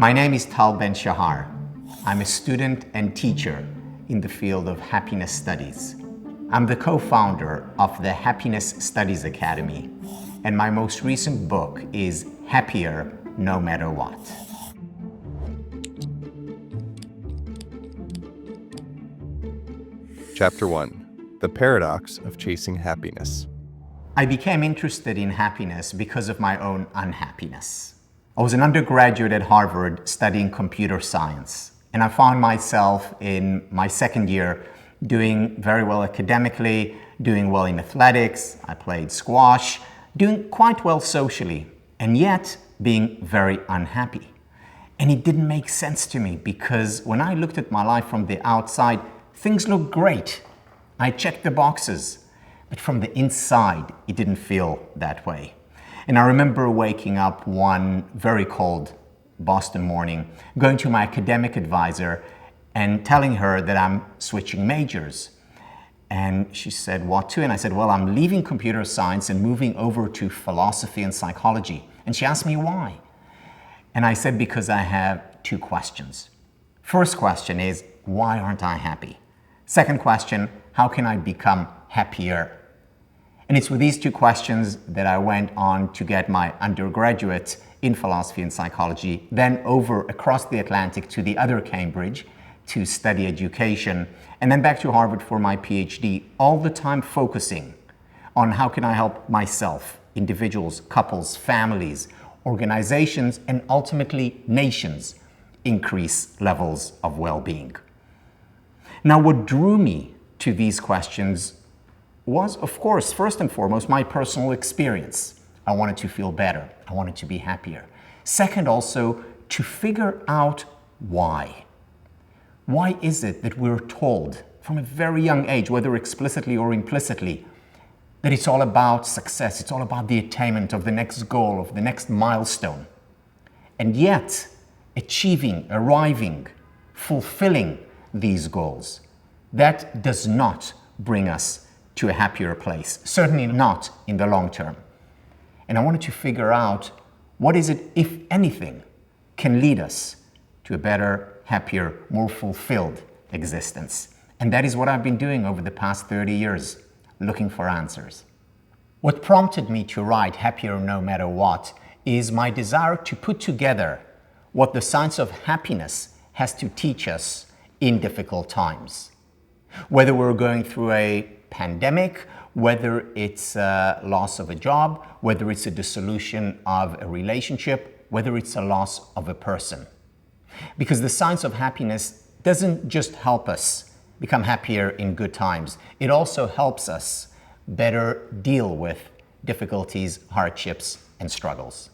My name is Tal Ben-Shahar. I'm a student and teacher in the field of happiness studies. I'm the co-founder of the Happiness Studies Academy, and my most recent book is Happier No Matter What. Chapter 1. The Paradox of Chasing Happiness. I became interested in happiness because of my own unhappiness. I was an undergraduate at Harvard studying computer science, and I found myself in my second year doing very well academically, doing well in athletics, I played squash, doing quite well socially, and yet being very unhappy. And it didn't make sense to me because when I looked at my life from the outside, things looked great. I checked the boxes, but from the inside, it didn't feel that way. And I remember waking up one very cold Boston morning, going to my academic advisor and telling her that I'm switching majors. And she said, "What to?" And I said, "Well, I'm leaving computer science and moving over to philosophy and psychology." And she asked me why. And I said, because I have two questions. First question is, why aren't I happy? Second question, how can I become happier? And it's with these two questions that I went on to get my undergraduate in philosophy and psychology, then over across the Atlantic to the other Cambridge to study education, and then back to Harvard for my PhD, all the time focusing on how can I help myself, individuals, couples, families, organizations, and ultimately nations increase levels of well-being. Now, what drew me to these questions was, of course, first and foremost, my personal experience. I wanted to feel better. I wanted to be happier. Second, also, to figure out why. Why is it that we're told from a very young age, whether explicitly or implicitly, that it's all about success, it's all about the attainment of the next goal, of the next milestone? And yet, achieving, arriving, fulfilling these goals, that does not bring us to a happier place, certainly not in the long term. And I wanted to figure out what is it, if anything, can lead us to a better, happier, more fulfilled existence. And that is what I've been doing over the past 30 years, looking for answers. What prompted me to write Happier No Matter What is my desire to put together what the science of happiness has to teach us in difficult times. Whether we're going through a pandemic, whether it's a loss of a job, whether it's a dissolution of a relationship, whether it's a loss of a person. Because the science of happiness doesn't just help us become happier in good times, it also helps us better deal with difficulties, hardships, and struggles.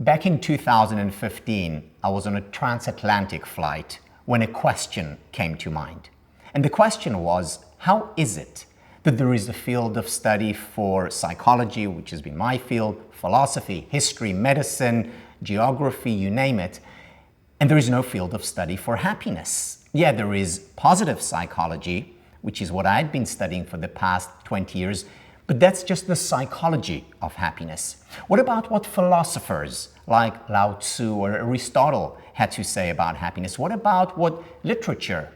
Back in 2015, I was on a transatlantic flight when a question came to mind. And the question was, how is it that there is a field of study for psychology, which has been my field, philosophy, history, medicine, geography, you name it, and there is no field of study for happiness? Yeah, there is positive psychology, which is what I'd been studying for the past 20 years, but that's just the psychology of happiness. What about what philosophers like Lao Tzu or Aristotle had to say about happiness? What about what literature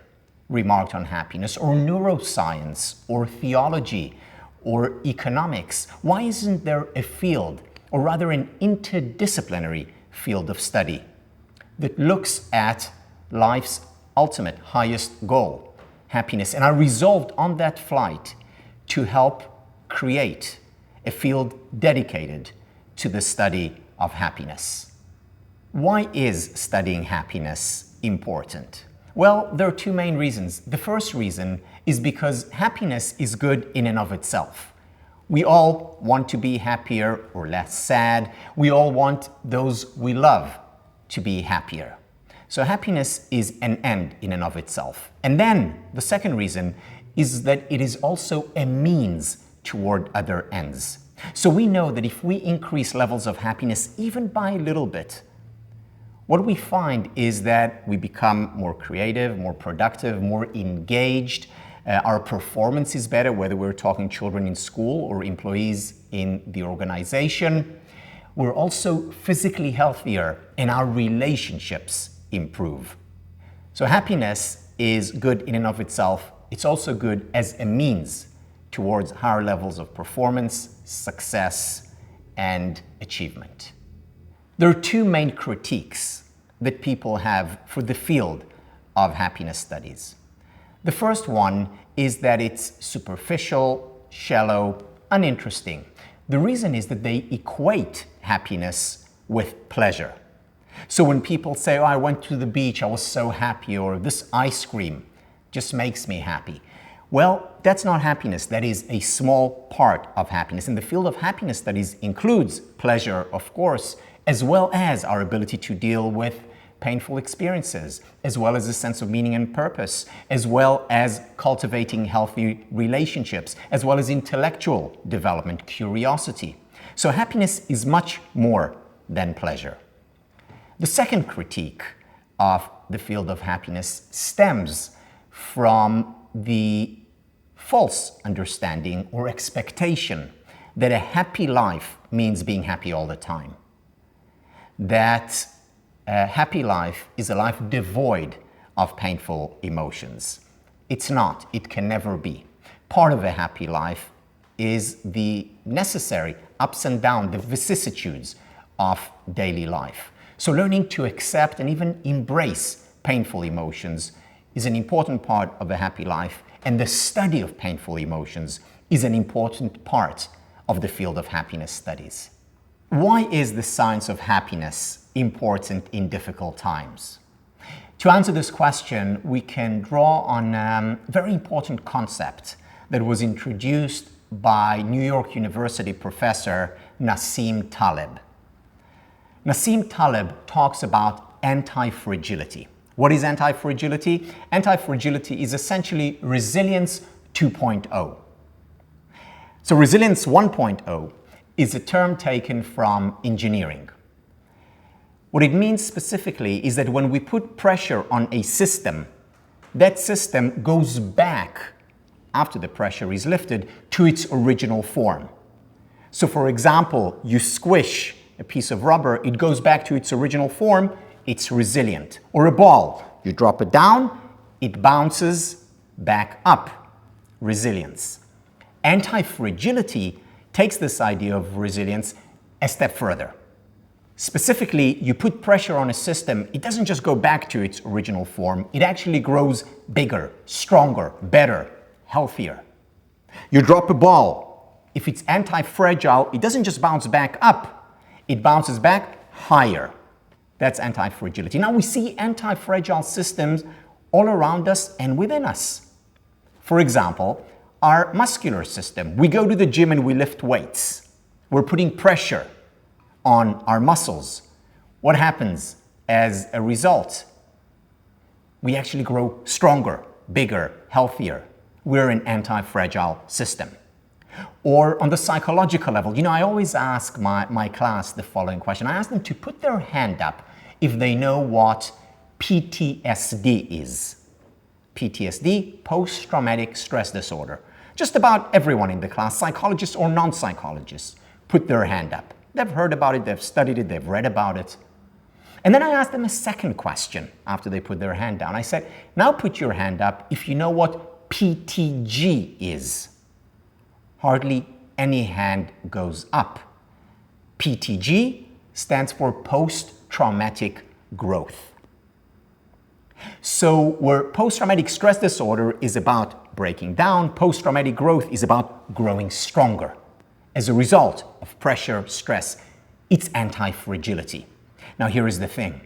remarked on happiness, or neuroscience, or theology, or economics? Why isn't there a field, or rather an interdisciplinary field of study that looks at life's ultimate, highest goal, happiness? And I resolved on that flight to help create a field dedicated to the study of happiness. Why is studying happiness important? Well, there are two main reasons. The first reason is because happiness is good in and of itself. We all want to be happier or less sad. We all want those we love to be happier. So happiness is an end in and of itself. And then the second reason is that it is also a means toward other ends. So we know that if we increase levels of happiness even by a little bit, what we find is that we become more creative, more productive, more engaged. Our performance is better, whether we're talking children in school or employees in the organization. we're also physically healthier and our relationships improve. So happiness is good in and of itself. It's also good as a means towards higher levels of performance, success, and achievement. There are two main critiques that people have for the field of happiness studies. The first one is that it's superficial, shallow, uninteresting. The reason is that they equate happiness with pleasure. So when people say, oh, I went to the beach, I was so happy, or this ice cream just makes me happy. Well, that's not happiness. That is a small part of happiness. And the field of happiness studies includes pleasure, of course, as well as our ability to deal with painful experiences, as well as a sense of meaning and purpose, as well as cultivating healthy relationships, as well as intellectual development, curiosity. So happiness is much more than pleasure. The second critique of the field of happiness stems from the false understanding or expectation that a happy life means being happy all the time. That a happy life is a life devoid of painful emotions. It's not. It can never be. Part of a happy life is the necessary ups and downs, the vicissitudes of daily life. So learning to accept and even embrace painful emotions is an important part of a happy life, and the study of painful emotions is an important part of the field of happiness studies. Why is the science of happiness important in difficult times? To answer this question, we can draw on a very important concept that was introduced by New York University professor Nassim Taleb. Nassim Taleb talks about anti-fragility. What is anti-fragility? Anti-fragility is essentially resilience 2.0. So resilience 1.0 is a term taken from engineering. What it means specifically is that when we put pressure on a system, that system goes back, after the pressure is lifted, to its original form. So for example, you squish a piece of rubber, it goes back to its original form, it's resilient. Or a ball, you drop it down, it bounces back up, resilience. Anti-fragility takes this idea of resilience a step further. Specifically, you put pressure on a system, it doesn't just go back to its original form, it actually grows bigger, stronger, better, healthier. You drop a ball, if it's anti-fragile, it doesn't just bounce back up, it bounces back higher. That's anti-fragility. Now we see anti-fragile systems all around us and within us. For example, our muscular system. We go to the gym and we lift weights. We're putting pressure on our muscles. What happens as a result? We actually grow stronger, bigger, healthier. We're an anti-fragile system. Or on the psychological level, I always ask my class the following question. I ask them to put their hand up if they know what PTSD is. PTSD, post-traumatic stress disorder. Just about everyone in the class, psychologists or non-psychologists, put their hand up. They've heard about it, they've studied it, they've read about it. And then I asked them a second question after they put their hand down. I said, now put your hand up if you know what PTG is. Hardly any hand goes up. PTG stands for post-traumatic growth. So where post-traumatic stress disorder is about breaking down, post-traumatic growth is about growing stronger. As a result of pressure, stress, it's anti-fragility. Now here is the thing.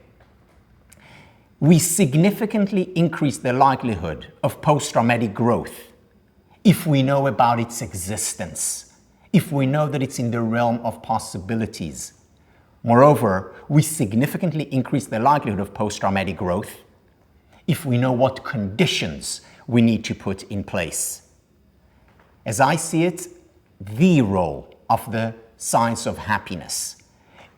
We significantly increase the likelihood of post-traumatic growth if we know about its existence, if we know that it's in the realm of possibilities. Moreover, we significantly increase the likelihood of post-traumatic growth if we know what conditions we need to put in place. As I see it, the role of the science of happiness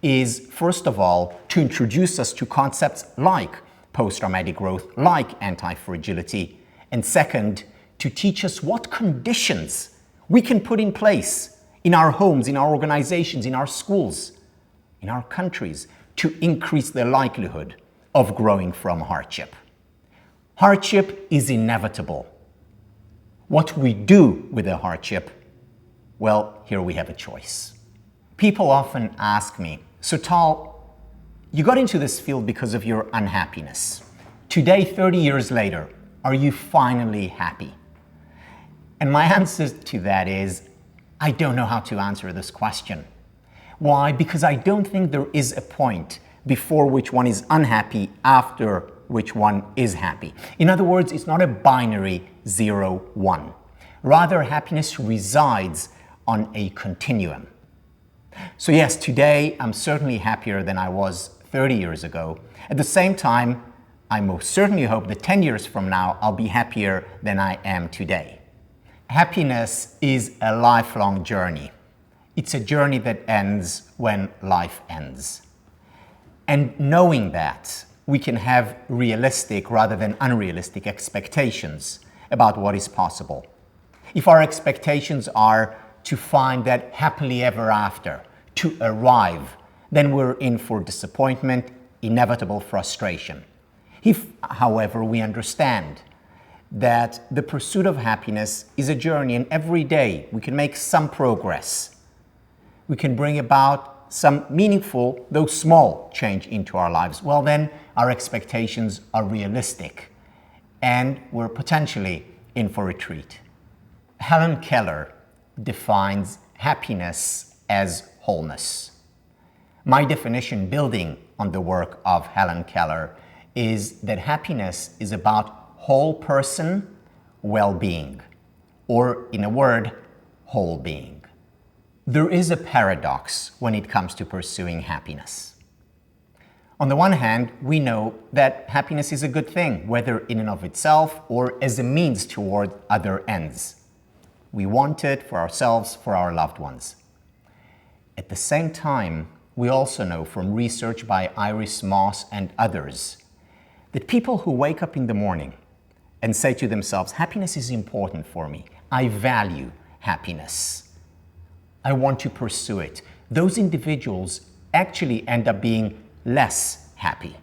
is, first of all, to introduce us to concepts like post-traumatic growth, like anti-fragility, and second, to teach us what conditions we can put in place in our homes, in our organizations, in our schools, in our countries to increase the likelihood of growing from hardship. Hardship is inevitable. What we do with the hardship, well, here we have a choice. People often ask me, so Tal, you got into this field because of your unhappiness. Today, 30 years later, are you finally happy? And my answer to that is, I don't know how to answer this question. Why? Because I don't think there is a point before which one is unhappy, after which one is happy. In other words, it's not a binary 0-1. Rather, happiness resides on a continuum. So yes, today I'm certainly happier than I was 30 years ago. At the same time, I most certainly hope that 10 years from now, I'll be happier than I am today. Happiness is a lifelong journey. It's a journey that ends when life ends. And knowing that, we can have realistic rather than unrealistic expectations about what is possible. If our expectations are to find that happily ever after, to arrive, then we're in for disappointment, inevitable frustration. If, however, we understand that the pursuit of happiness is a journey and every day we can make some progress, we can bring about some meaningful, though small, change into our lives, well then our expectations are realistic and we're potentially in for a treat. Helen Keller defines happiness as wholeness. My definition, building on the work of Helen Keller, is that happiness is about whole person well-being, or in a word, whole being. There is a paradox when it comes to pursuing happiness. On the one hand, we know that happiness is a good thing, whether in and of itself or as a means toward other ends. We want it for ourselves, for our loved ones. At the same time, we also know from research by Iris Moss and others that people who wake up in the morning and say to themselves, happiness is important for me, I value happiness, I want to pursue it, those individuals actually end up being less happy.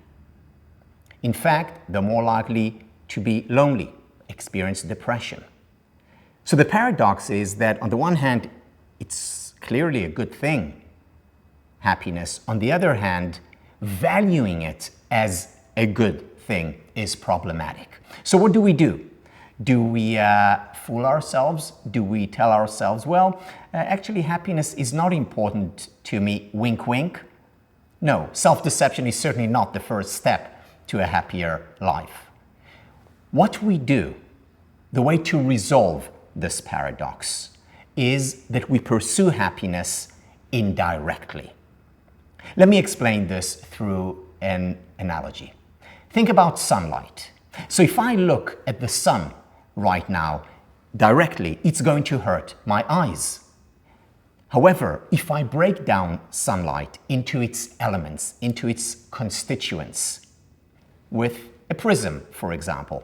In fact, they're more likely to be lonely, experience depression. So the paradox is that on the one hand, it's clearly a good thing, happiness. On the other hand, valuing it as a good thing is problematic. So what do? Do we fool ourselves? Do we tell ourselves, well, actually happiness is not important to me, wink wink? No, self-deception is certainly not the first step to a happier life. What we do, the way to resolve this paradox, is that we pursue happiness indirectly. Let me explain this through an analogy. Think about sunlight. So if I look at the sun right now directly, it's going to hurt my eyes. However, if I break down sunlight into its elements, into its constituents, with a prism, for example,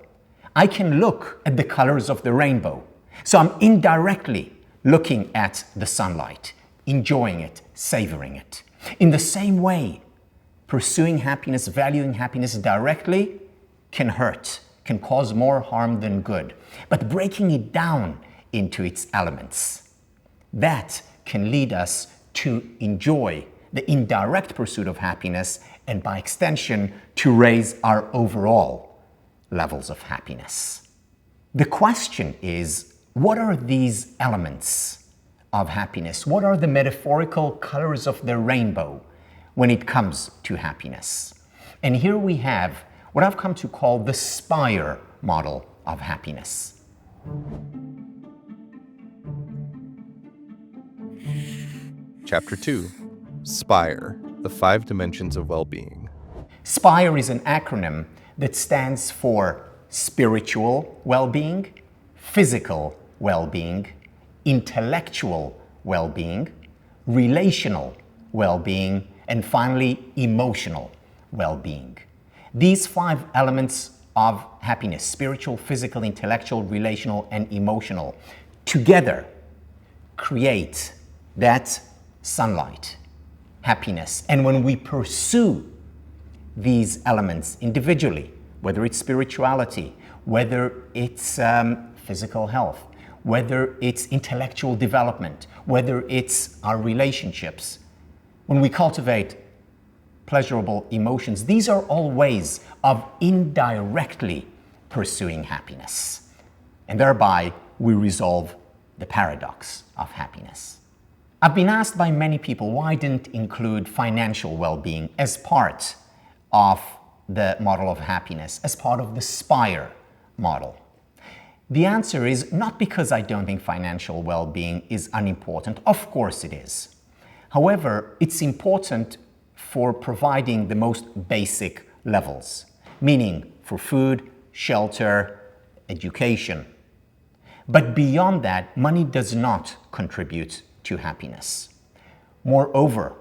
I can look at the colors of the rainbow. So I'm indirectly looking at the sunlight, enjoying it, savoring it. In the same way, pursuing happiness, valuing happiness directly can hurt, can cause more harm than good. But breaking it down into its elements, that can lead us to enjoy the indirect pursuit of happiness and by extension to raise our overall levels of happiness. The question is, what are these elements of happiness? What are the metaphorical colors of the rainbow when it comes to happiness? And here we have what I've come to call the SPIRE model of happiness. Chapter 2, SPIRE, the 5 dimensions of well-being. SPIRE is an acronym that stands for spiritual well-being, physical well-being, intellectual well-being, relational well-being, and finally, emotional well-being. These 5 elements of happiness, spiritual, physical, intellectual, relational, and emotional, together create that sunlight, happiness and when we pursue these elements individually, whether it's spirituality, whether it's physical health, whether it's intellectual development, whether it's our relationships, when we cultivate pleasurable emotions, these are all ways of indirectly pursuing happiness. And thereby, we resolve the paradox of happiness. I've been asked by many people why I didn't include financial well-being as part of the model of happiness, as part of the SPIRE model. The answer is not because I don't think financial well-being is unimportant. Of course it is. However, it's important for providing the most basic levels, meaning for food, shelter, education. But beyond that, money does not contribute to happiness. Moreover,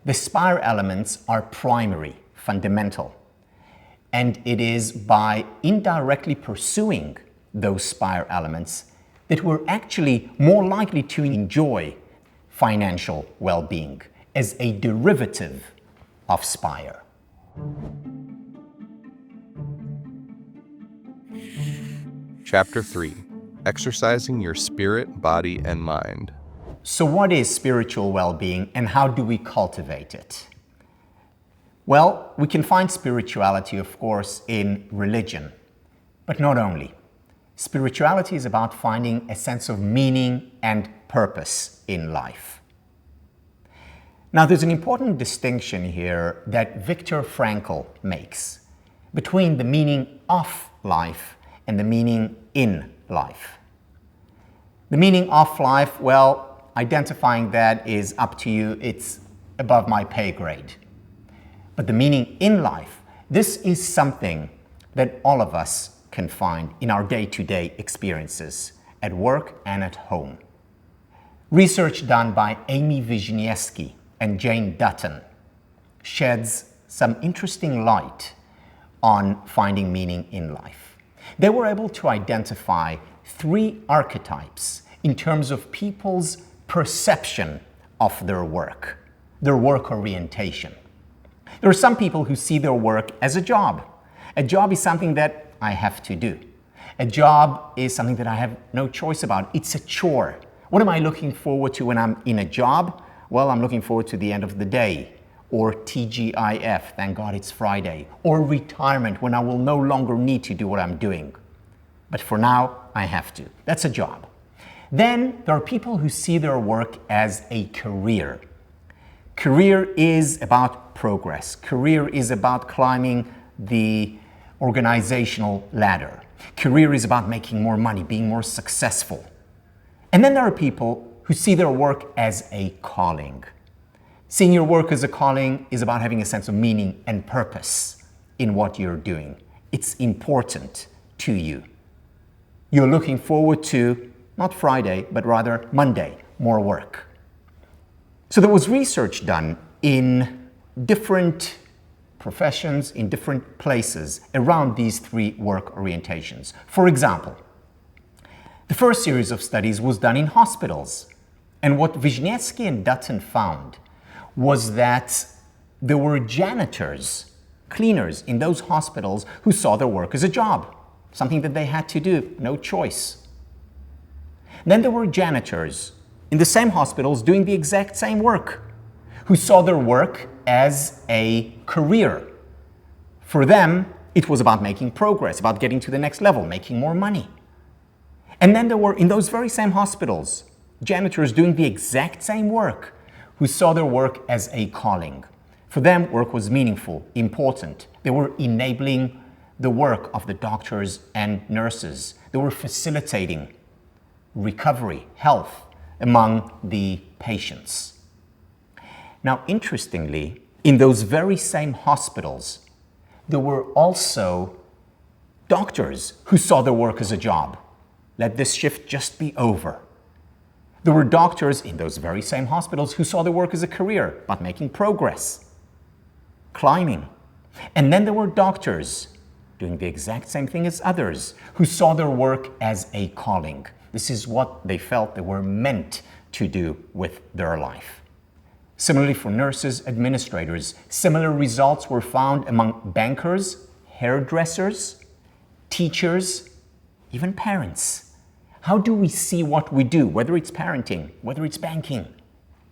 the SPIRE elements are primary, fundamental, and it is by indirectly pursuing those SPIRE elements that we're actually more likely to enjoy financial well-being as a derivative of SPIRE. Chapter 3. Exercising your spirit, body, and mind. So what is spiritual well-being and how do we cultivate it? Well, we can find spirituality, of course, in religion, but not only. Spirituality is about finding a sense of meaning and purpose in life. Now, there's an important distinction here that Viktor Frankl makes between the meaning of life and the meaning in life. The meaning of life, well, identifying that is up to you. It's above my pay grade. But the meaning in life, this is something that all of us can find in our day-to-day experiences at work and at home. Research done by Amy Wisniewski and Jane Dutton sheds some interesting light on finding meaning in life. They were able to identify 3 archetypes in terms of people's perception of their work orientation. There are some people who see their work as a job. A job is something that I have to do. A job is something that I have no choice about. It's a chore. What am I looking forward to when I'm in a job? Well, I'm looking forward to the end of the day, or TGIF, thank God it's Friday, or retirement when I will no longer need to do what I'm doing. But for now, I have to. That's a job. Then there are people who see their work as a career. Career is about progress. Career is about climbing the organizational ladder. Career is about making more money, being more successful. And then there are people who see their work as a calling. Seeing your work as a calling is about having a sense of meaning and purpose in what you're doing. It's important to you. You're looking forward to, not Friday, but rather Monday, more work. So there was research done in different professions, in different places around these 3 work orientations. For example, the first series of studies was done in hospitals. And what Wisniewski and Dutton found was that there were janitors, cleaners in those hospitals who saw their work as a job, something that they had to do, no choice. Then there were janitors in the same hospitals doing the exact same work, who saw their work as a career. For them, it was about making progress, about getting to the next level, making more money. And then there were, in those very same hospitals, janitors doing the exact same work, who saw their work as a calling. For them, work was meaningful, important. They were enabling the work of the doctors and nurses. They were facilitating recovery, health among the patients. Now, interestingly, in those very same hospitals, there were also doctors who saw their work as a job. Let this shift just be over. There were doctors in those very same hospitals who saw their work as a career, about making progress, climbing. And then there were doctors doing the exact same thing as others who saw their work as a calling. This is what they felt they were meant to do with their life. Similarly for nurses, administrators, similar results were found among bankers, hairdressers, teachers, even parents. How do we see what we do, whether it's parenting, whether it's banking,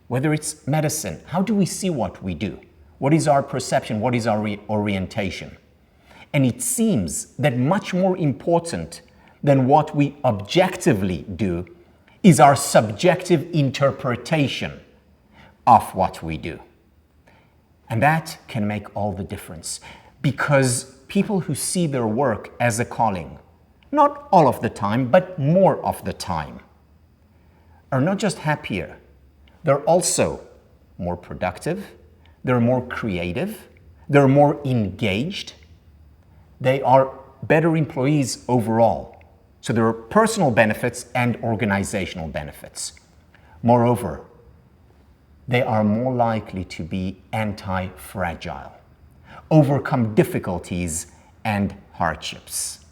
whether it's medicine? How do we see what we do? What is our perception? What is our orientation? And it seems that much more important than what we objectively do is our subjective interpretation of what we do. And that can make all the difference, because people who see their work as a calling, not all of the time, but more of the time, are not just happier, they're also more productive, they're more creative, they're more engaged, they are better employees overall. So there are personal benefits and organizational benefits. Moreover, they are more likely to be anti-fragile, overcome difficulties and hardships.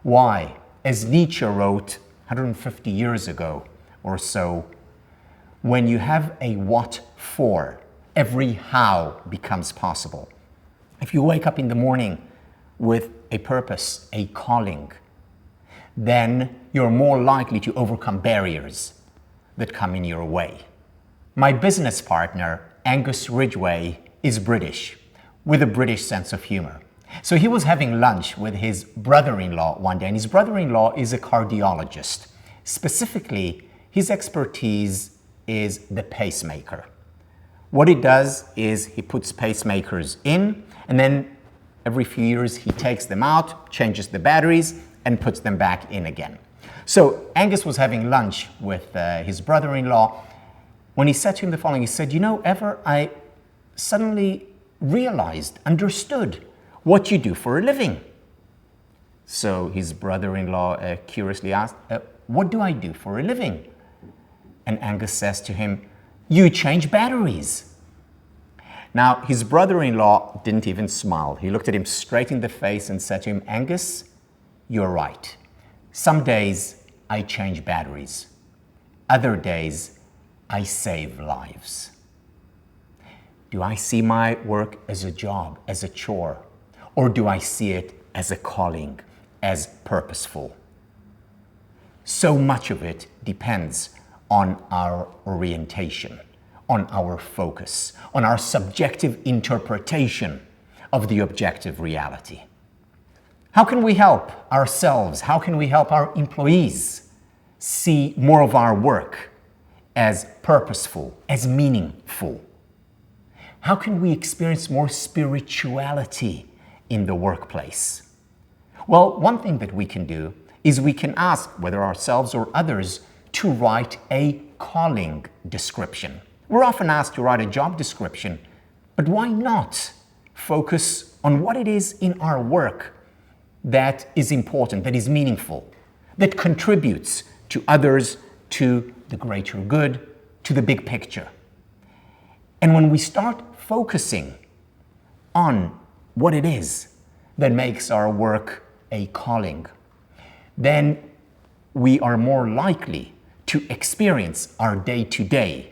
Why? As Nietzsche wrote 150 years ago or so, when you have a what for, every how becomes possible. If you wake up in the morning with a purpose, a calling, then you're more likely to overcome barriers that come in your way. My business partner, Angus Ridgway, is British, with a British sense of humor. So he was having lunch with his brother-in-law one day, and his brother-in-law is a cardiologist. Specifically, his expertise is the pacemaker. What he does is he puts pacemakers in, and then every few years he takes them out, changes the batteries, and puts them back in again. So Angus was having lunch with his brother-in-law when he said to him the following. He said, I suddenly understood what you do for a living. So his brother-in-law curiously asked, what do I do for a living? And Angus says to him, you change batteries. Now, his brother-in-law didn't even smile. He looked at him straight in the face and said to him, Angus, you're right. Some days I change batteries. Other days I save lives. Do I see my work as a job, as a chore? Or do I see it as a calling, as purposeful? So much of it depends on our orientation, on our focus, on our subjective interpretation of the objective reality. How can we help ourselves? How can we help our employees see more of our work as purposeful, as meaningful? How can we experience more spirituality in the workplace? Well, one thing that we can do is we can ask, whether ourselves or others, to write a calling description. We're often asked to write a job description, but why not focus on what it is in our work that is important, that is meaningful, that contributes to others, to the greater good, to the big picture? And when we start focusing on what it is that makes our work a calling, then we are more likely to experience our day-to-day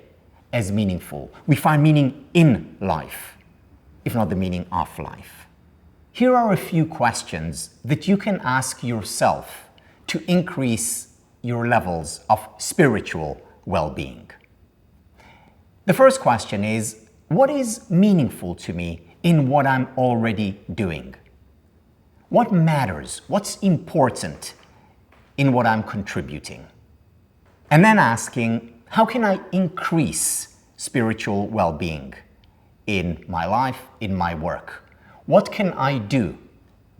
as meaningful. We find meaning in life, if not the meaning of life. Here are a few questions that you can ask yourself to increase your levels of spiritual well-being. The first question is, what is meaningful to me in what I'm already doing? What matters? What's important in what I'm contributing? And then asking, how can I increase spiritual well-being in my life, in my work? What can I do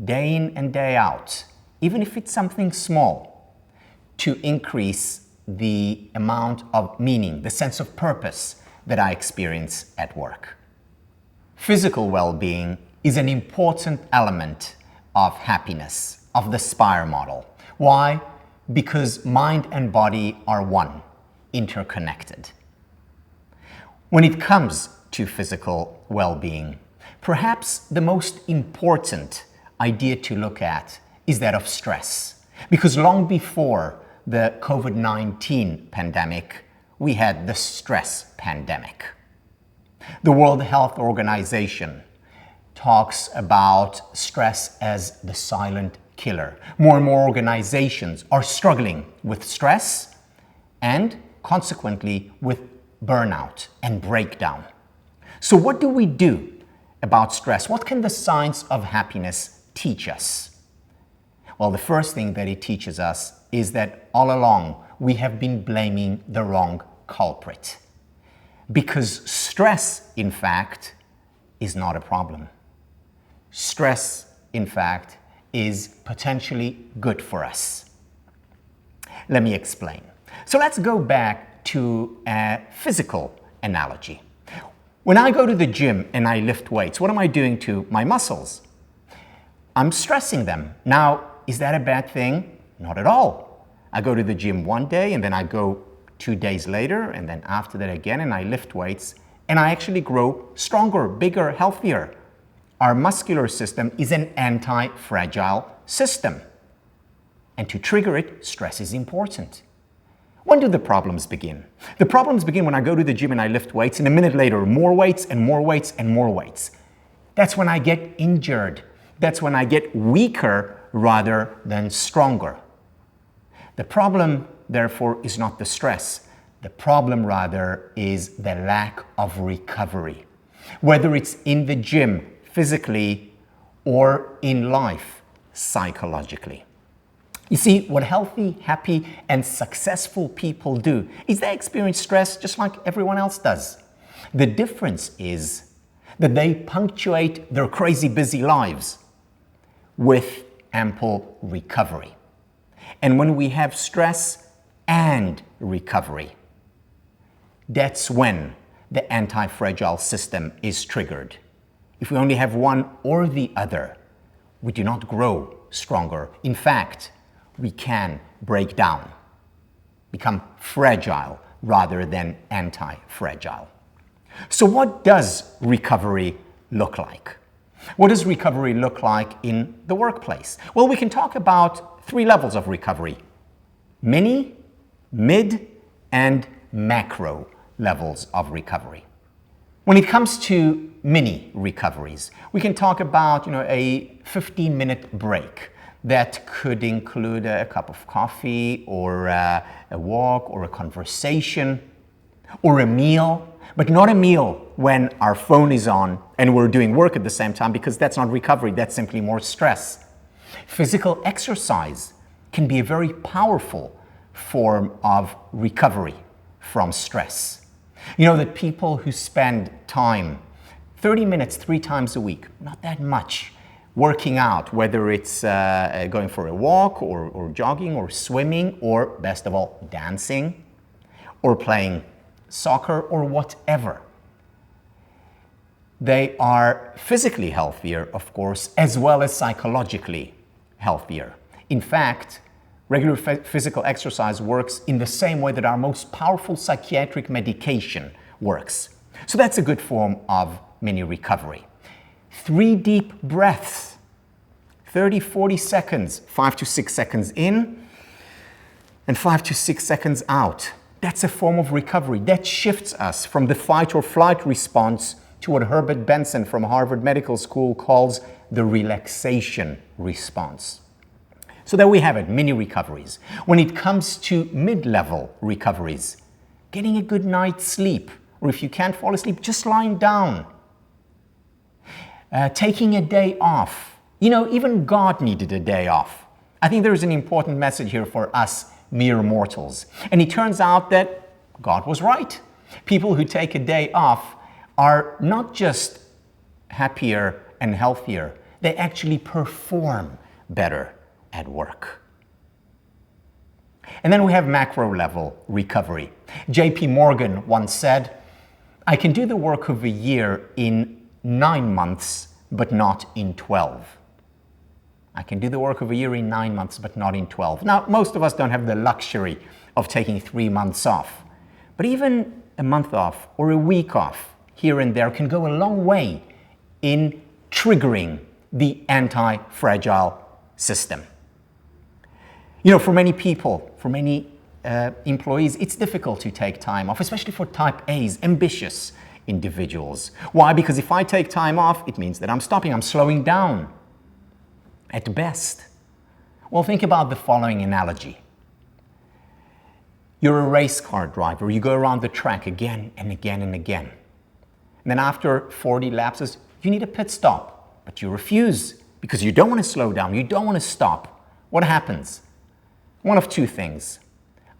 day in and day out, even if it's something small, to increase the amount of meaning, the sense of purpose that I experience at work? Physical well-being is an important element of happiness, of the SPIRE model. Why? Because mind and body are one, interconnected. When it comes to physical well-being, perhaps the most important idea to look at is that of stress. Because long before the COVID-19 pandemic, we had the stress pandemic. The World Health Organization talks about stress as the silent killer. More and more organizations are struggling with stress and consequently with burnout and breakdown. So what do we do about stress? What can the science of happiness teach us? Well, the first thing that it teaches us is that all along we have been blaming the wrong culprit. Because stress, in fact, is not a problem. Stress, in fact, is potentially good for us. Let me explain. So let's go back to a physical analogy. When I go to the gym and I lift weights, what am I doing to my muscles? I'm stressing them. Now, is that a bad thing? Not at all. I go to the gym one day and then I go 2 days later and then after that again and I lift weights and I actually grow stronger, bigger, healthier. Our muscular system is an anti-fragile system. And to trigger it, stress is important. When do the problems begin? The problems begin when I go to the gym and I lift weights and a minute later, more weights and more weights and more weights. That's when I get injured. That's when I get weaker rather than stronger. The problem, therefore, is not the stress. The problem, rather, is the lack of recovery. Whether it's in the gym, physically, or in life, psychologically. You see, what healthy, happy, and successful people do is they experience stress just like everyone else does. The difference is that they punctuate their crazy busy lives with ample recovery. And when we have stress and recovery, that's when the anti-fragile system is triggered. If we only have one or the other, we do not grow stronger. In fact, we can break down, become fragile rather than anti-fragile. So what does recovery look like? What does recovery look like in the workplace? Well, we can talk about 3 levels of recovery: mini, mid, and macro levels of recovery. When it comes to mini recoveries, we can talk about a 15-minute break. That could include a cup of coffee or a walk or a conversation or a meal, but not a meal when our phone is on and we're doing work at the same time, because that's not recovery, that's simply more stress. Physical exercise can be a very powerful form of recovery from stress. You know that people who spend time, 30 minutes 3 times a week, not that much, working out, whether it's going for a walk or jogging or swimming or, best of all, dancing or playing soccer or whatever. They are physically healthier, of course, as well as psychologically healthier. In fact, regular physical exercise works in the same way that our most powerful psychiatric medication works. So that's a good form of mini recovery. 3 deep breaths, 30, 40 seconds, 5 to 6 seconds in and 5 to 6 seconds out. That's a form of recovery. That shifts us from the fight or flight response to what Herbert Benson from Harvard Medical School calls the relaxation response. So there we have it, mini recoveries. When it comes to mid-level recoveries, getting a good night's sleep, or if you can't fall asleep, just lying down. Taking a day off. Even God needed a day off. I think there is an important message here for us mere mortals. And it turns out that God was right. People who take a day off are not just happier and healthier, they actually perform better at work. And then we have macro level recovery. J.P. Morgan once said, "I can do the work of a year in 9 months, but not in 12. I can do the work of a year in 9 months, but not in 12. Now, most of us don't have the luxury of taking 3 months off. But even a month off or a week off here and there can go a long way in triggering the anti-fragile system. For many people, for many employees, it's difficult to take time off, especially for type A's, ambitious individuals. Why? Because if I take time off, it means that I'm stopping, I'm slowing down at best. Well, think about the following analogy. You're a race car driver. You go around the track again and again and again. And then after 40 laps, you need a pit stop, but you refuse because you don't want to slow down. You don't want to stop. What happens? One of two things.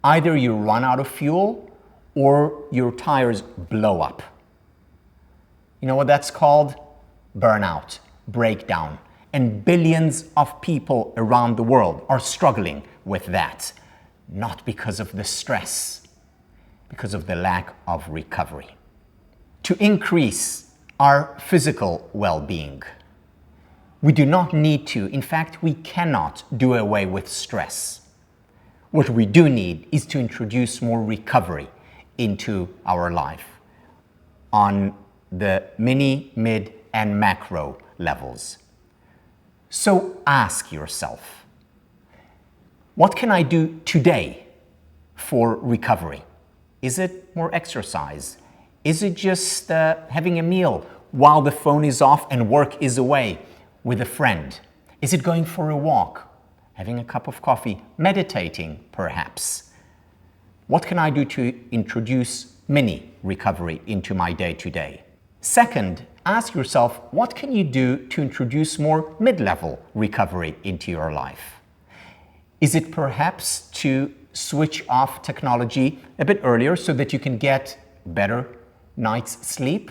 Either you run out of fuel or your tires blow up. You know what that's called? Burnout, breakdown. And billions of people around the world are struggling with that. Not because of the stress, because of the lack of recovery. To increase our physical well-being, we do not need to, in fact, we cannot do away with stress. What we do need is to introduce more recovery into our life on the mini, mid, and macro levels. So ask yourself, what can I do today for recovery? Is it more exercise? Is it just having a meal while the phone is off and work is away with a friend? Is it going for a walk? Having a cup of coffee? Meditating, perhaps? What can I do to introduce mini recovery into my day-to-day? Second, ask yourself, what can you do to introduce more mid-level recovery into your life? Is it perhaps to switch off technology a bit earlier so that you can get better night's sleep?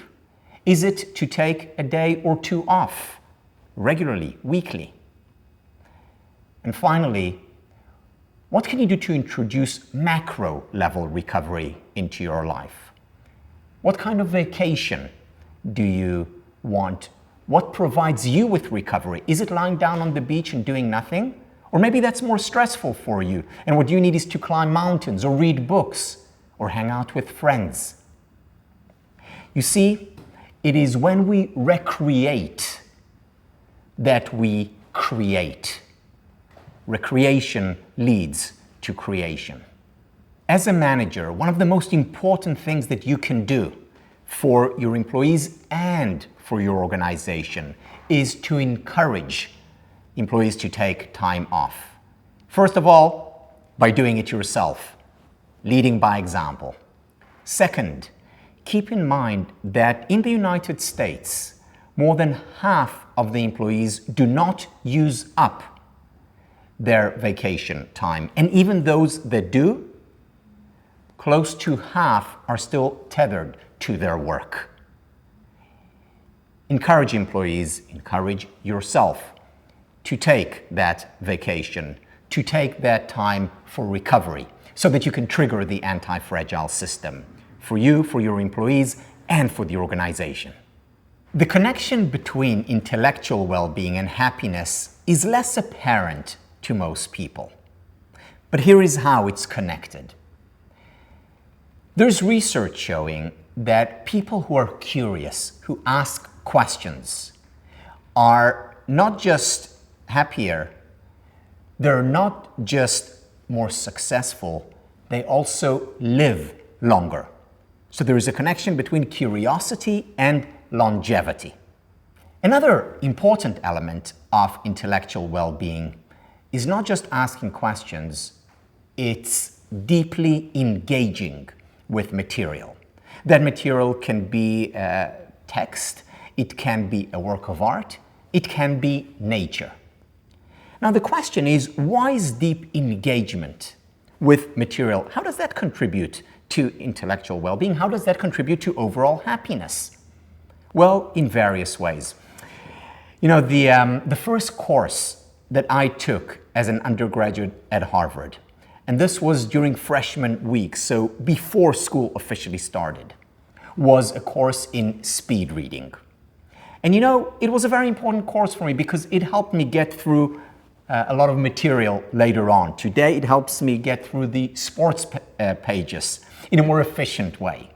Is it to take a day or two off regularly, weekly? And finally, what can you do to introduce macro level recovery into your life? What kind of vacation do you want? What provides you with recovery? Is it lying down on the beach and doing nothing? Or maybe that's more stressful for you, and what you need is to climb mountains or read books or hang out with friends. You see, it is when we recreate that we create. Recreation leads to creation. As a manager, one of the most important things that you can do for your employees and for your organization is to encourage employees to take time off. First of all, by doing it yourself, leading by example. Second, keep in mind that in the United States, more than half of the employees do not use up their vacation time. And even those that do, close to half are still tethered to their work. Encourage employees, encourage yourself to take that vacation, to take that time for recovery, so that you can trigger the anti-fragile system for you, for your employees, and for the organization. The connection between intellectual well-being and happiness is less apparent to most people. But here is how it's connected. There's research showing that people who are curious, who ask questions, are not just happier, they're not just more successful, they also live longer. So there is a connection between curiosity and longevity. Another important element of intellectual well-being is not just asking questions, it's deeply engaging with material. That material can be text, it can be a work of art, it can be nature. Now the question is, why is deep engagement with material, how does that contribute to intellectual well-being? How does that contribute to overall happiness? Well, in various ways. You know, the first course that I took as an undergraduate at Harvard, and this was during freshman week, so before school officially started, was a course in speed reading. And you know, it was a very important course for me because it helped me get through a lot of material later on. Today, it helps me get through the sports pages in a more efficient way.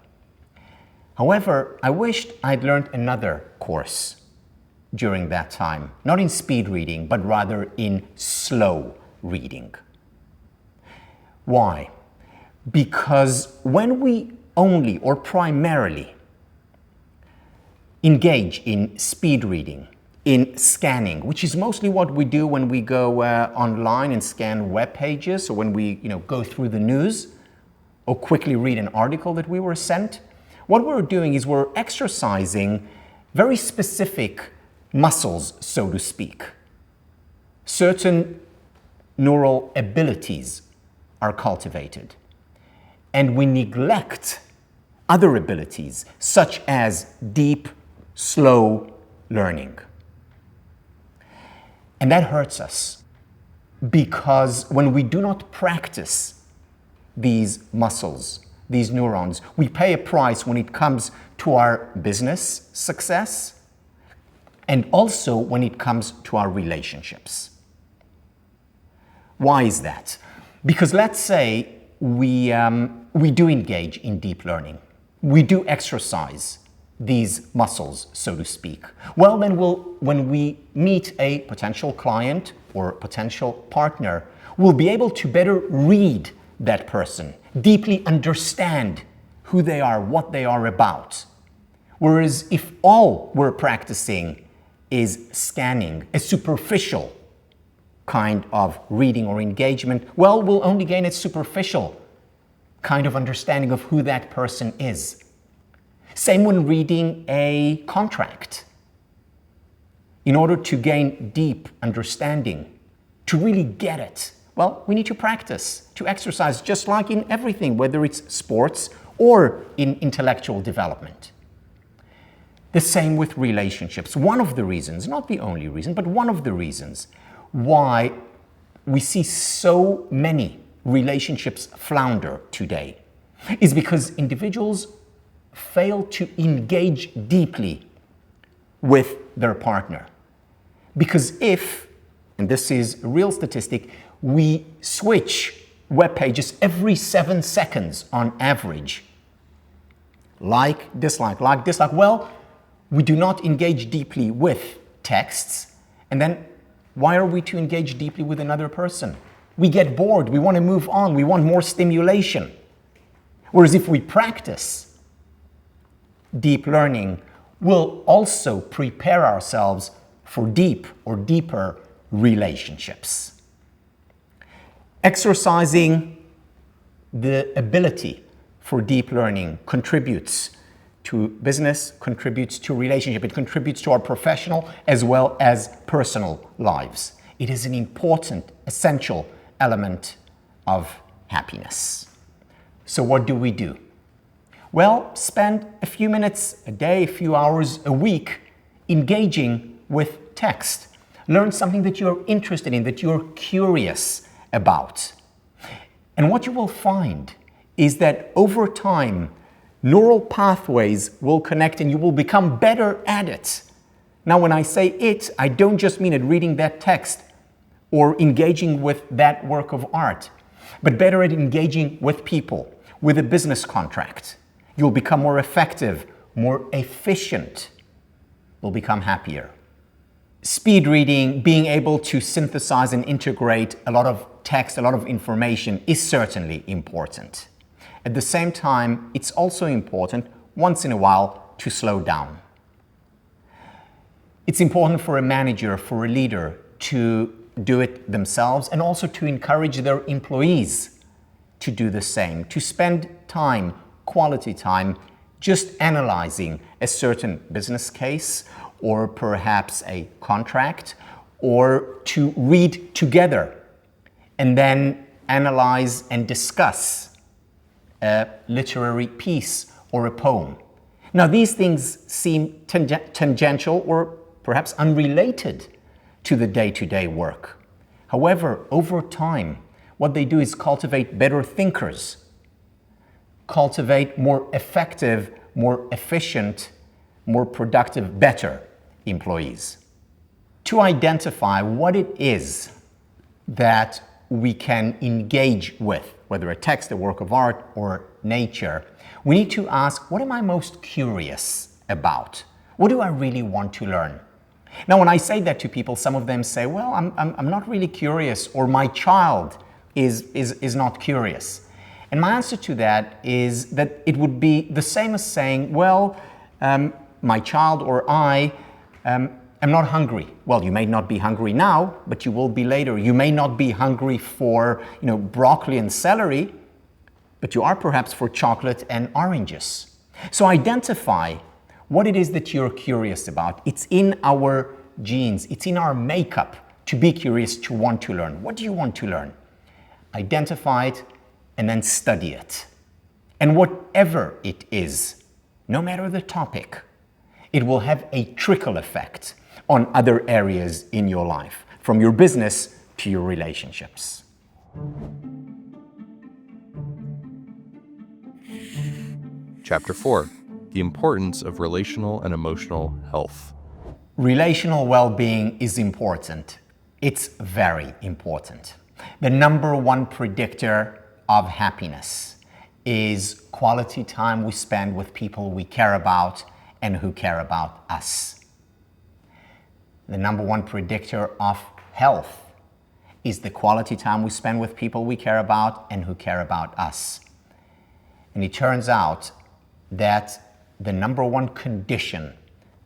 However, I wished I'd learned another course during that time, not in speed reading, but rather in slow reading. Why? Because when we only or primarily engage in speed reading, in scanning, which is mostly what we do when we go online and scan web pages, or when we go through the news or quickly read an article that we were sent. What we're doing is we're exercising very specific muscles, so to speak. Certain neural abilities are cultivated, and we neglect other abilities, such as deep, slow learning. And that hurts us, because when we do not practice these muscles, these neurons, we pay a price when it comes to our business success, and also when it comes to our relationships. Why is that? Because let's say we do engage in deep learning. We do exercise these muscles, so to speak. Well, then when we meet a potential client or potential partner, we'll be able to better read that person, deeply understand who they are, what they are about. Whereas if all we're practicing is scanning, a superficial kind of reading or engagement, well, we'll only gain a superficial kind of understanding of who that person is. Same when reading a contract. In order to gain deep understanding, to really get it, well, we need to practice, to exercise, just like in everything, whether it's sports or in intellectual development. The same with relationships. One of the reasons, not the only reason, but one of the reasons why we see so many relationships flounder today is because individuals fail to engage deeply with their partner. Because if, and this is a real statistic, we switch web pages every 7 seconds on average, like, dislike, well, we do not engage deeply with texts, and then why are we to engage deeply with another person? We get bored, we want to move on, we want more stimulation. Whereas if we practice deep learning, we'll also prepare ourselves for deep or deeper relationships. Exercising the ability for deep learning contributes to business, contributes to relationship, it contributes to our professional as well as personal lives. It is an important, essential element of happiness. So what do we do? Well, spend a few minutes a day, a few hours a week engaging with text. Learn something that you're interested in, that you're curious about. And what you will find is that over time, neural pathways will connect and you will become better at it. Now, when I say it, I don't just mean at reading that text or engaging with that work of art, but better at engaging with people, with a business contract. You'll become more effective, more efficient. You'll become happier. Speed reading, being able to synthesize and integrate a lot of text, a lot of information is certainly important. At the same time, it's also important once in a while to slow down. It's important for a manager, for a leader to do it themselves and also to encourage their employees to do the same, to spend time, quality time, just analyzing a certain business case or perhaps a contract, or to read together and then analyze and discuss a literary piece or a poem. Now, these things seem tangential or perhaps unrelated to the day-to-day work. However, over time, what they do is cultivate better thinkers, cultivate more effective, more efficient, more productive, better employees. To identify what it is that we can engage with, whether a text, a work of art, or nature, we need to ask, what am I most curious about? What do I really want to learn? Now, when I say that to people, some of them say, well, I'm not really curious, or my child is not curious. And my answer to that is that it would be the same as saying, well, my child or I am not hungry. Well, you may not be hungry now, but you will be later. You may not be hungry for, broccoli and celery, but you are perhaps for chocolate and oranges. So identify what it is that you're curious about. It's in our genes. It's in our makeup to be curious, to want to learn. What do you want to learn? Identify it and then study it. And whatever it is, no matter the topic, it will have a trickle effect on other areas in your life, from your business to your relationships. Chapter 4. The importance of relational and emotional health. Relational well-being is important. It's very important. The number one predictor of happiness is quality time we spend with people we care about and who care about us. The number one predictor of health is the quality time we spend with people we care about and who care about us. And it turns out that the number one condition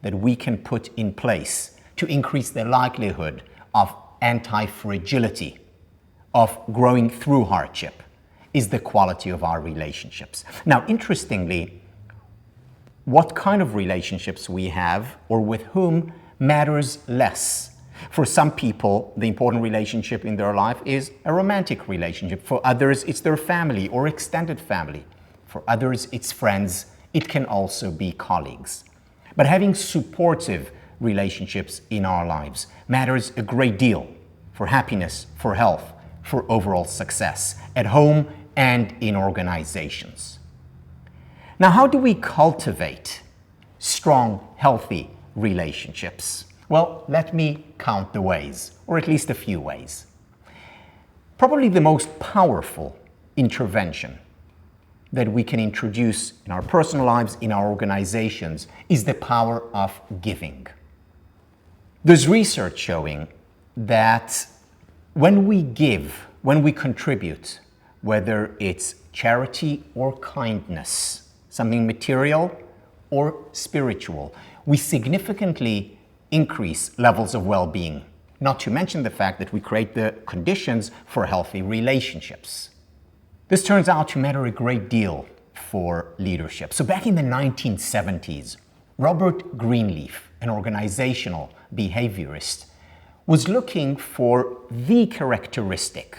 that we can put in place to increase the likelihood of anti-fragility, of growing through hardship, is the quality of our relationships. Now, interestingly, what kind of relationships we have or with whom matters less. For some people, the important relationship in their life is a romantic relationship. For others, it's their family or extended family. For others, it's friends. It can also be colleagues. But having supportive relationships in our lives matters a great deal for happiness, for health, for overall success at home and in organizations. Now, how do we cultivate strong, healthy relationships? Well, let me count the ways, or at least a few ways. Probably the most powerful intervention that we can introduce in our personal lives, in our organizations, is the power of giving. There's research showing that when we give, when we contribute, whether it's charity or kindness, something material or spiritual, we significantly increase levels of well-being, not to mention the fact that we create the conditions for healthy relationships. This turns out to matter a great deal for leadership. So back in the 1970s, Robert Greenleaf, an organizational behaviorist, was looking for the characteristic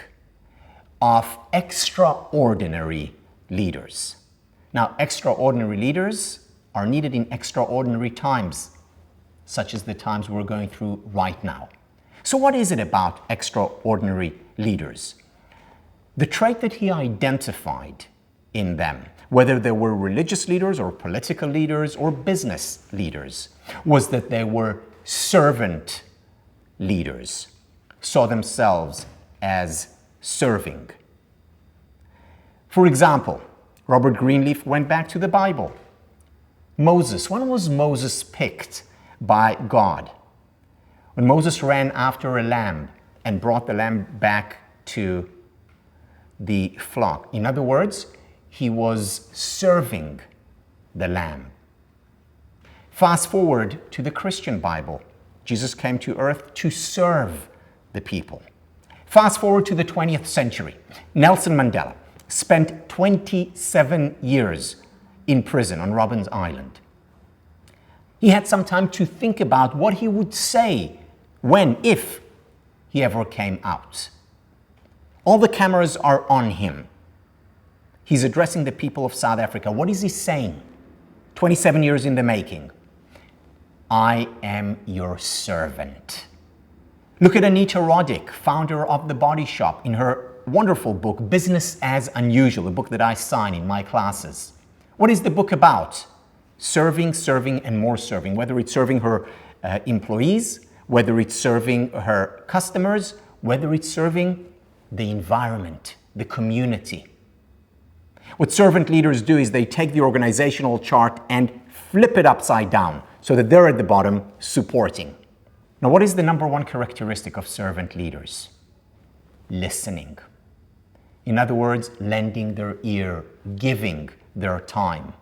of extraordinary leaders. Now, extraordinary leaders are needed in extraordinary times, such as the times we're going through right now. So what is it about extraordinary leaders? The trait that he identified in them, whether they were religious leaders or political leaders or business leaders, was that they were servant leaders, saw themselves as serving. For example, Robert Greenleaf went back to the Bible. Moses, when was Moses picked by God? When Moses ran after a lamb and brought the lamb back to the flock. In other words, he was serving the lamb. Fast forward to the Christian Bible. Jesus came to earth to serve the people. Fast forward to the 20th century. Nelson Mandela spent 27 years in prison on Robben Island. He had some time to think about what he would say when, if he ever came out. All the cameras are on him. He's addressing the people of South Africa. What is he saying? 27 years in the making. I am your servant. Look at Anita Roddick, founder of The Body Shop, in her wonderful book, Business as Unusual, a book that I sign in my classes. What is the book about? Serving, serving, and more serving, whether it's serving her employees, whether it's serving her customers, whether it's serving the environment, the community. What servant leaders do is they take the organizational chart and flip it upside down so that they're at the bottom supporting. Now, what is the number one characteristic of servant leaders? Listening. In other words, lending their ear, giving their time.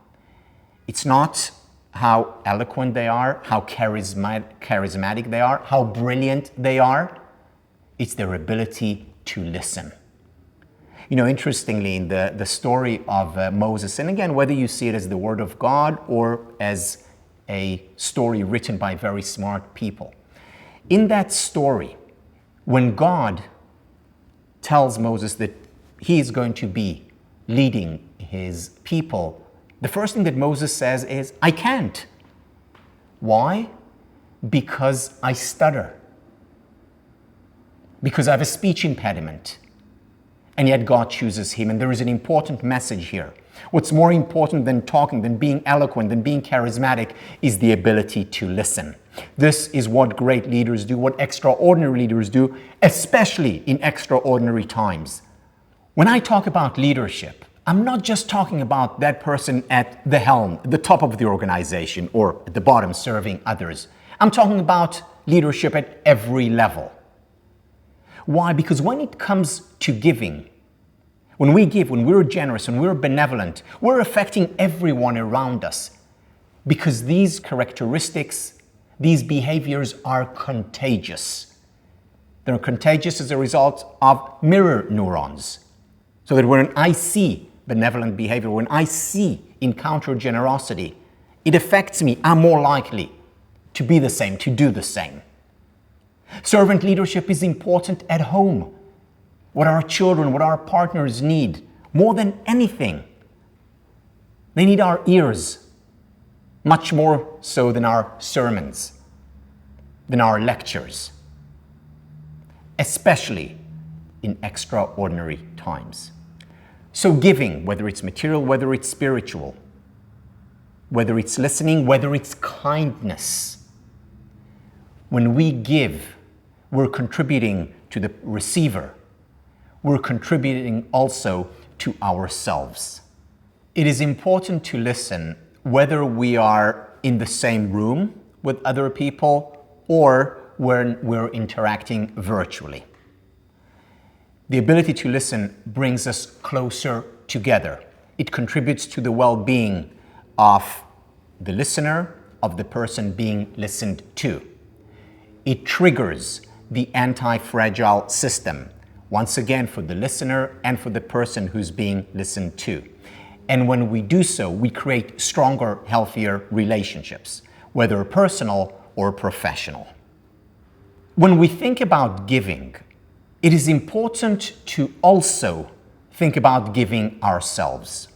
It's not how eloquent they are, how charismatic they are, how brilliant they are. It's their ability to listen. You know, interestingly, in the story of Moses, and again, whether you see it as the word of God or as a story written by very smart people, in that story, when God tells Moses that he is going to be leading his people, the first thing that Moses says is, I can't. Why? Because I stutter. Because I have a speech impediment. And yet God chooses him. And there is an important message here. What's more important than talking, than being eloquent, than being charismatic, is the ability to listen. This is what great leaders do, what extraordinary leaders do, especially in extraordinary times. When I talk about leadership, I'm not just talking about that person at the helm, at the top of the organization, or at the bottom serving others. I'm talking about leadership at every level. Why? Because when it comes to giving, when we give, when we're generous, when we're benevolent, we're affecting everyone around us. Because these characteristics, these behaviors are contagious. They're contagious as a result of mirror neurons. So that when I see benevolent behavior, when I encounter generosity, it affects me. I'm more likely to be the same, to do the same. Servant leadership is important at home. What our children, what our partners need, more than anything. They need our ears, much more so than our sermons, than our lectures, especially in extraordinary times. So giving, whether it's material, whether it's spiritual, whether it's listening, whether it's kindness, when we give, we're contributing to the receiver. We're contributing also to ourselves. It is important to listen whether we are in the same room with other people or when we're interacting virtually. The ability to listen brings us closer together. It contributes to the well-being of the listener, of the person being listened to. It triggers the anti-fragile system, once again for the listener and for the person who's being listened to. And when we do so, we create stronger, healthier relationships, whether personal or professional. When we think about giving, it is important to also think about giving ourselves.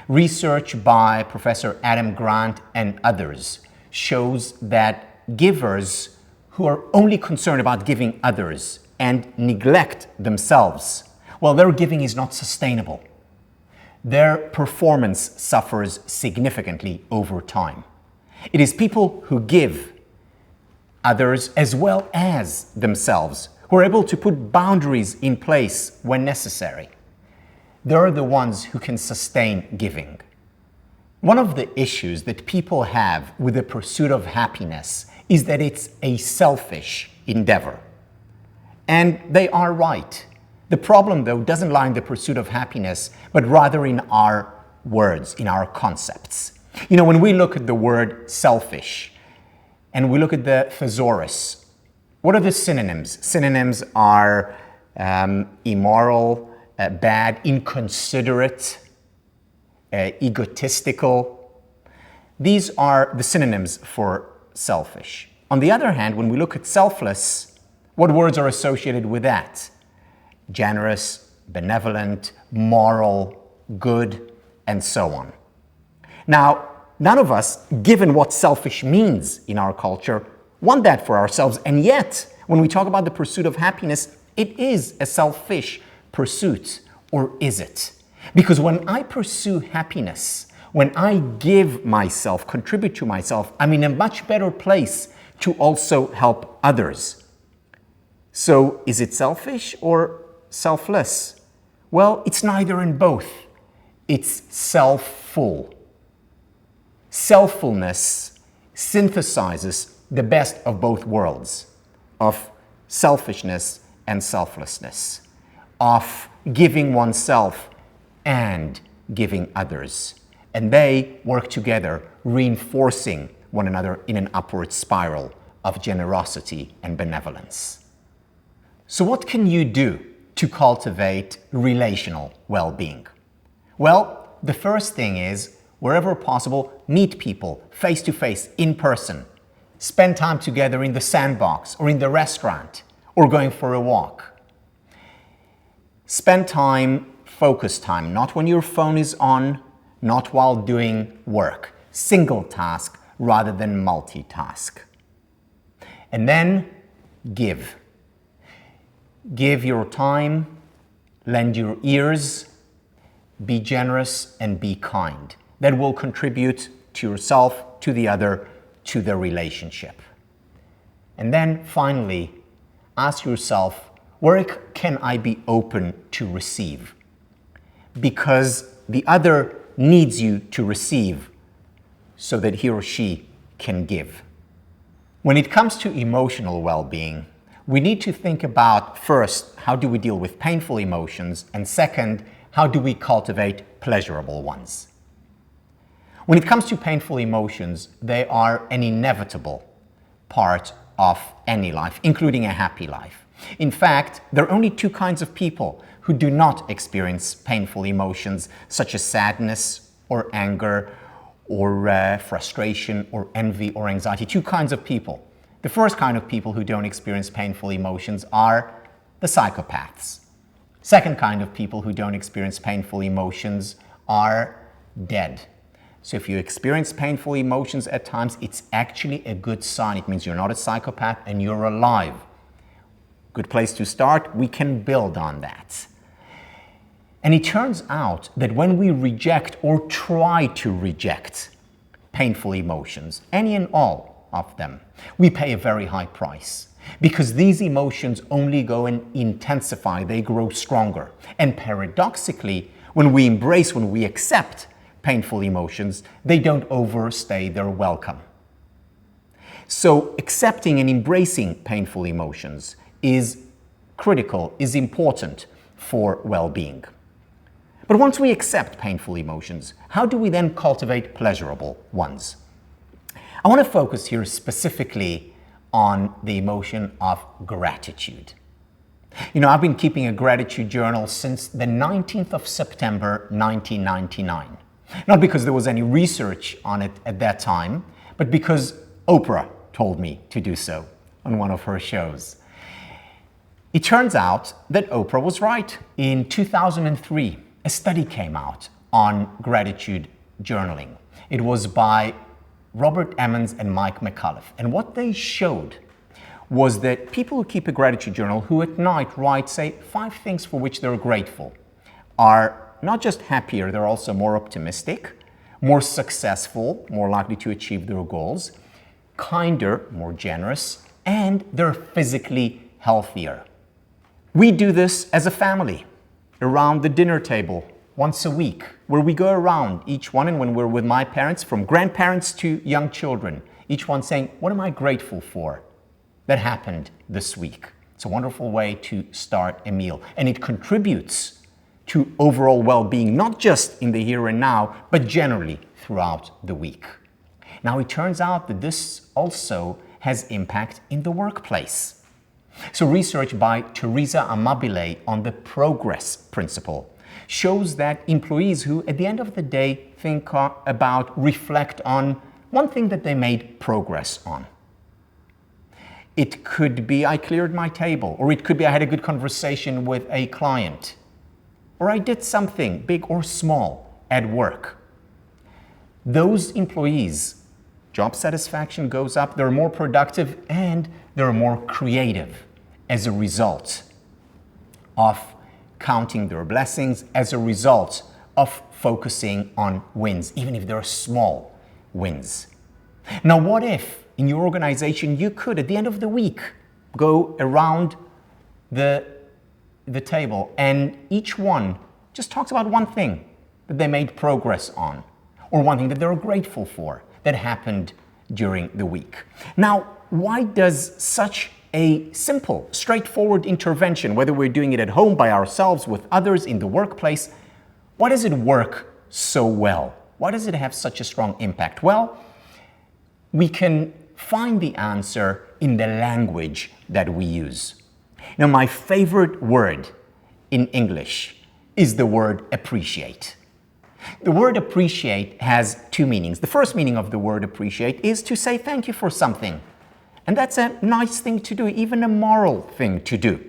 Research by Professor Adam Grant and others shows that givers who are only concerned about giving others and neglect themselves, well, their giving is not sustainable. Their performance suffers significantly over time. It is people who give others as well as themselves who are able to put boundaries in place when necessary. They're the ones who can sustain giving. One of the issues that people have with the pursuit of happiness is that it's a selfish endeavor. And they are right. The problem, though, doesn't lie in the pursuit of happiness, but rather in our words, in our concepts. You know, when we look at the word selfish and we look at the thesaurus, what are the synonyms? Synonyms are immoral, bad, inconsiderate, egotistical. These are the synonyms for selfish. On the other hand, when we look at selfless, what words are associated with that? Generous, benevolent, moral, good, and so on. Now, none of us, given what selfish means in our culture, want that for ourselves. And yet, when we talk about the pursuit of happiness, it is a selfish pursuit, or is it? Because when I pursue happiness, when I give myself, contribute to myself, I'm in a much better place to also help others. So is it selfish or selfless? Well, it's neither and both. It's self-full. Selffulness synthesizes the best of both worlds, of selfishness and selflessness, of giving oneself and giving others. and they work together, reinforcing one another in an upward spiral of generosity and benevolence. So what can you do to cultivate relational well-being? Well, the first thing is, wherever possible, meet people face to face, in person. Spend time together in the sandbox or in the restaurant or going for a walk. Spend time, focus time, not when your phone is on, not while doing work. Single task rather than multitask. And then give. Give your time, lend your ears, be generous and be kind. That will contribute to yourself, to the other, to the relationship. And then finally, ask yourself, where can I be open to receive? Because the other needs you to receive so that he or she can give. When it comes to emotional well-being, we need to think about, first, how do we deal with painful emotions? And second, how do we cultivate pleasurable ones? When it comes to painful emotions, they are an inevitable part of any life, including a happy life. In fact, there are only two kinds of people who do not experience painful emotions, such as sadness or anger or frustration or envy or anxiety. Two kinds of people. The first kind of people who don't experience painful emotions are the psychopaths. Second kind of people who don't experience painful emotions are dead. So if you experience painful emotions at times, it's actually a good sign. It means you're not a psychopath and you're alive. Good place to start. We can build on that. And it turns out that when we reject or try to reject painful emotions, any and all of them, we pay a very high price, because these emotions only go and intensify, they grow stronger. And paradoxically, when we embrace, when we accept painful emotions, they don't overstay their welcome. So accepting and embracing painful emotions is critical, is important for well-being. But once we accept painful emotions, how do we then cultivate pleasurable ones? I want to focus here specifically on the emotion of gratitude. You know, I've been keeping a gratitude journal since the 19th of September, 1999. Not because there was any research on it at that time, but because Oprah told me to do so on one of her shows. It turns out that Oprah was right. In 2003, a study came out on gratitude journaling. It was by Robert Emmons and Mike McCullough. And what they showed was that people who keep a gratitude journal, who at night write, say, 5 things for which they're grateful, are not just happier, they're also more optimistic, more successful, more likely to achieve their goals, kinder, more generous, and they're physically healthier. We do this as a family, around the dinner table, once a week, where we go around each one, and when we're with my parents, from grandparents to young children, each one saying, what am I grateful for that happened this week? It's a wonderful way to start a meal, and it contributes to overall well-being, not just in the here and now, but generally throughout the week. Now, it turns out that this also has impact in the workplace. So research by Teresa Amabile on the progress principle shows that employees who, at the end of the day, think about, reflect on one thing that they made progress on. It could be, I cleared my table, or it could be, I had a good conversation with a client, or I did something big or small at work. Those employees, job satisfaction goes up, they're more productive, and they're more creative as a result of counting their blessings, as a result of focusing on wins, even if they're small wins. Now, what if in your organization you could, at the end of the week, go around the table and each one just talks about one thing that they made progress on, or one thing that they're grateful for that happened during the week. Now, why does such a simple, straightforward intervention, whether we're doing it at home by ourselves, with others, in the workplace, why does it work so well? Why does it have such a strong impact? Well, we can find the answer in the language that we use. Now, my favorite word in English is the word appreciate. The word appreciate has two meanings. The first meaning of the word appreciate is to say thank you for something. And that's a nice thing to do, even a moral thing to do.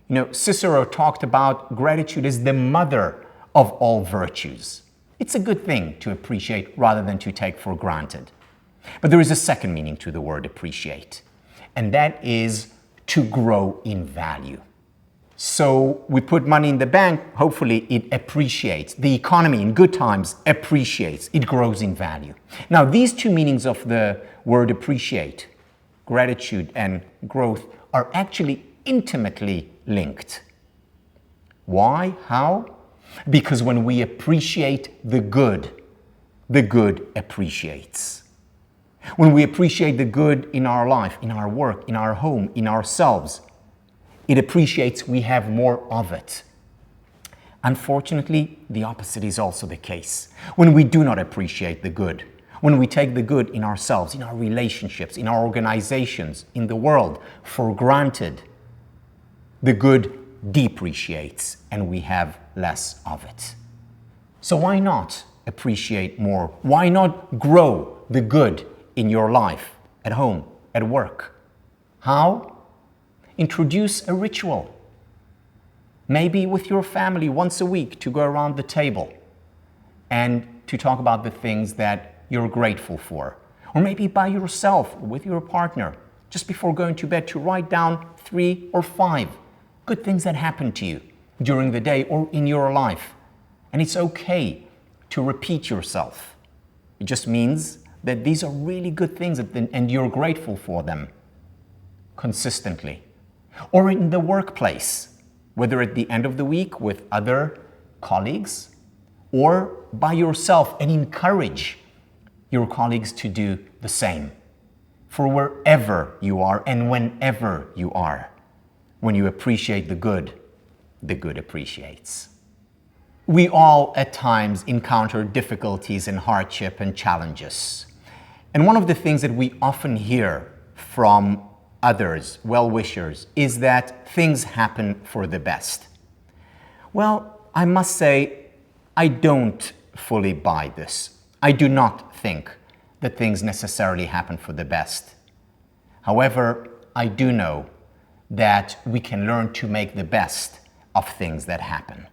You know, Cicero talked about gratitude as the mother of all virtues. It's a good thing to appreciate rather than to take for granted. But there is a second meaning to the word appreciate, and that is to grow in value. So we put money in the bank, hopefully it appreciates. The economy in good times appreciates, it grows in value. Now, these two meanings of the word appreciate, gratitude and growth, are actually intimately linked. Why? How? Because when we appreciate the good appreciates. When we appreciate the good in our life, in our work, in our home, in ourselves, it appreciates, we have more of it. Unfortunately, the opposite is also the case. When we do not appreciate the good, when we take the good in ourselves, in our relationships, in our organizations, in the world for granted, the good depreciates and we have less of it. So why not appreciate more? Why not grow the good in your life, at home, at work? How? Introduce a ritual. Maybe with your family once a week to go around the table and to talk about the things that you're grateful for. Or maybe by yourself or with your partner, just before going to bed, to write down 3 or 5 good things that happened to you during the day or in your life. And it's okay to repeat yourself. It just means that these are really good things and you're grateful for them consistently. Or in the workplace, whether at the end of the week with other colleagues or by yourself, and encourage your colleagues to do the same for wherever you are and whenever you are. When you appreciate the good appreciates. We all at times encounter difficulties and hardship and challenges. And one of the things that we often hear from others, well-wishers, is that things happen for the best. Well, I must say, I don't fully buy this. I do not think that things necessarily happen for the best. However, I do know that we can learn to make the best of things that happen.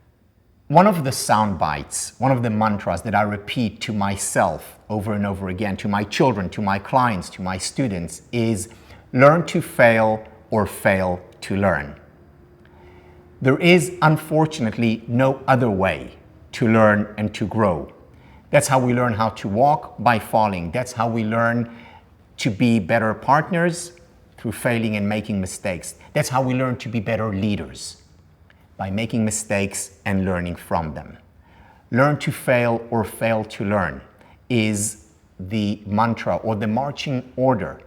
One of the sound bites, one of the mantras that I repeat to myself over and over again, to my children, to my clients, to my students, is learn to fail or fail to learn. There is, unfortunately, no other way to learn and to grow. That's how we learn how to walk, by falling. That's how we learn to be better partners, through failing and making mistakes. That's how we learn to be better leaders, by making mistakes and learning from them. Learn to fail or fail to learn is the mantra or the marching order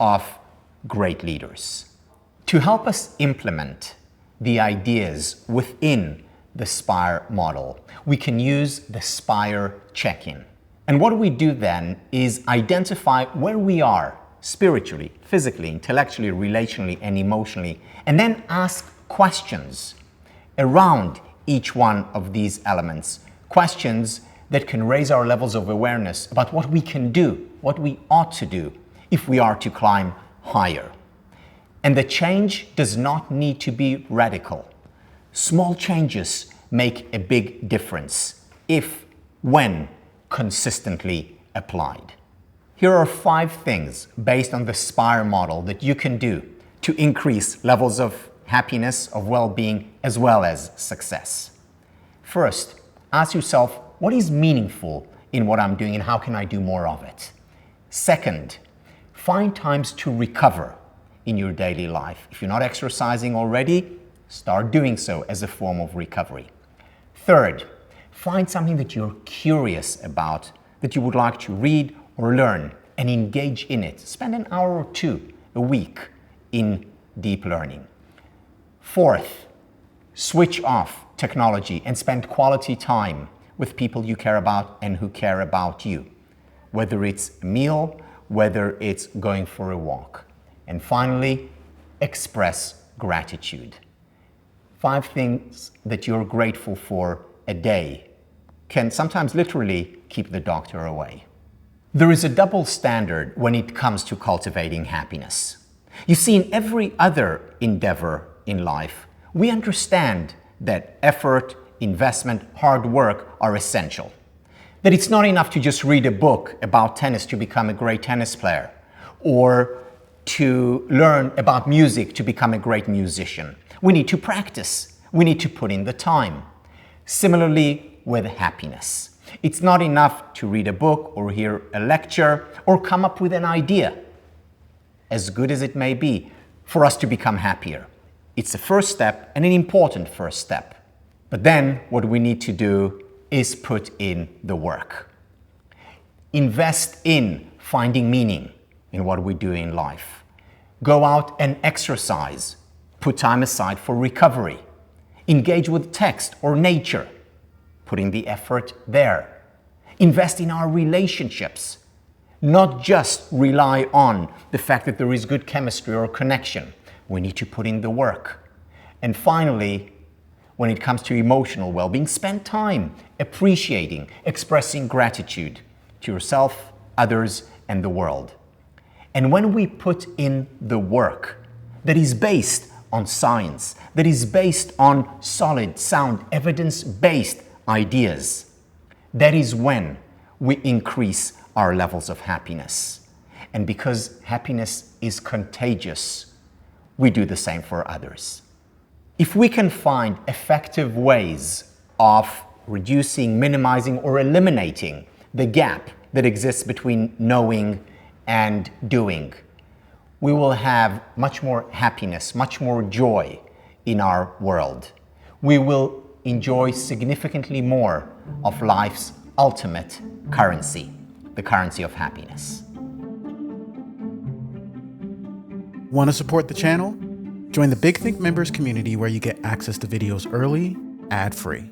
of great leaders. To help us implement the ideas within the SPIRE model, we can use the SPIRE check-in. And what we do then is identify where we are spiritually, physically, intellectually, relationally, and emotionally, and then ask questions around each one of these elements. Questions that can raise our levels of awareness about what we can do, what we ought to do if we are to climb higher. And the change does not need to be radical. Small changes make a big difference when consistently applied. Here are 5 things based on the SPIRE model that you can do to increase levels of happiness, of well-being, as well as success. First, ask yourself, what is meaningful in what I'm doing and how can I do more of it? Second, find times to recover in your daily life. If you're not exercising already, start doing so as a form of recovery. Third, find something that you're curious about, that you would like to read or learn, and engage in it. Spend an hour or 2 a week in deep learning. Fourth, switch off technology and spend quality time with people you care about and who care about you. Whether it's a meal, whether it's going for a walk. And finally, express gratitude. 5 things that you're grateful for a day can sometimes literally keep the doctor away. There is a double standard when it comes to cultivating happiness. You see, in every other endeavor in life, we understand that effort, investment, hard work are essential. That it's not enough to just read a book about tennis to become a great tennis player, or to learn about music to become a great musician. We need to practice. We need to put in the time. Similarly with happiness. It's not enough to read a book or hear a lecture or come up with an idea, as good as it may be, for us to become happier. It's a first step and an important first step. But then what we need to do is put in the work. Invest in finding meaning in what we do in life. Go out and exercise. Put time aside for recovery. Engage with text or nature. Putting the effort there. Invest in our relationships. Not just rely on the fact that there is good chemistry or connection. We need to put in the work. And finally, when it comes to emotional well-being, spend time appreciating, expressing gratitude to yourself, others, and the world. And when we put in the work that is based on science, that is based on solid, sound, evidence-based ideas, that is when we increase our levels of happiness. And because happiness is contagious, we do the same for others. If we can find effective ways of reducing, minimizing, or eliminating the gap that exists between knowing and doing, we will have much more happiness, much more joy in our world. We will enjoy significantly more of life's ultimate currency, the currency of happiness. Want to support the channel? Join the Big Think members community where you get access to videos early, ad-free.